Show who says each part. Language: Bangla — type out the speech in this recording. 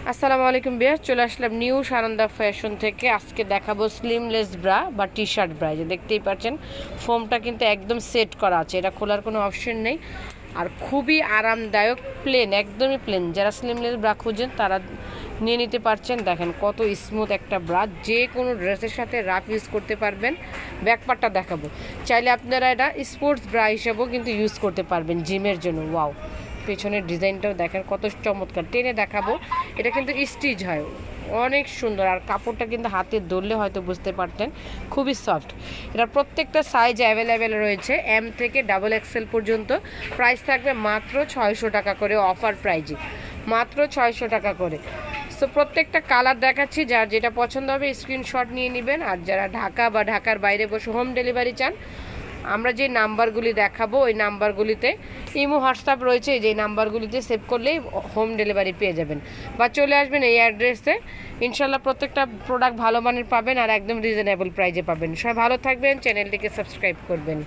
Speaker 1: আসসালামু আলাইকুম বিয়ার, চলে আসলাম নিউ সানন্দা ফ্যাশন থেকে। আজকে দেখাবো স্লিমলেস ব্রা বা টি শার্ট ব্রা। যে দেখতেই পাচ্ছেন ফোমটা কিন্তু একদম সেট করা আছে, এটা খোলার কোনো অপশন নেই। আর খুবই আরামদায়ক, প্লেন, একদমই প্লেন। যারা স্লিমলেস ব্রা খুঁজেন তারা নিয়ে নিতে পারছেন। দেখেন কত স্মুথ একটা ব্রা, যে কোনো ড্রেসের সাথে রাফ ইউজ করতে পারবেন। ব্যাকপার্টটা দেখাবো, চাইলে আপনারা এটা স্পোর্টস ব্রা হিসেবেও কিন্তু ইউজ করতে পারবেন জিমের জন্য। ওয়াও, পেছনের ডিজাইনটাও দেখেন কত চমৎকার, টেনে দেখাবো। এটা কিন্তু স্টিচ হয়, অনেক সুন্দর। আর কাপড়টা কিন্তু হাতে ধরলে হয়তো বুঝতে পারতেন, খুবই সফট। এটা প্রত্যেকটা সাইজ অ্যাভেলেবেল রয়েছে, এম থেকে ডাবল এক্সেল পর্যন্ত। প্রাইস থাকবে মাত্র 600 টাকা করে, অফার প্রাইজে মাত্র 600 টাকা করে। সো প্রত্যেকটা কালার দেখাচ্ছি, যার যেটা পছন্দ হবে স্ক্রিনশট নিয়ে নেবেন। আর যারা ঢাকা বা ঢাকার বাইরে বসে হোম ডেলিভারি চান, আমরা যে নাম্বারগুলি দেখাবো ওই নাম্বারগুলিতে ইমো হোয়াটসঅ্যাপ রয়েছে, যে নাম্বারগুলিতে সেভ করলেই হোম ডেলিভারি পেয়ে যাবেন। বা চলে আসবেন এই অ্যাড্রেসে, ইনশাল্লাহ প্রত্যেকটা প্রোডাক্ট ভালো মানের পাবেন আর একদম রিজনেবল প্রাইজে পাবেন। সবাই ভালো থাকবেন, চ্যানেলটিকে সাবস্ক্রাইব করবেন।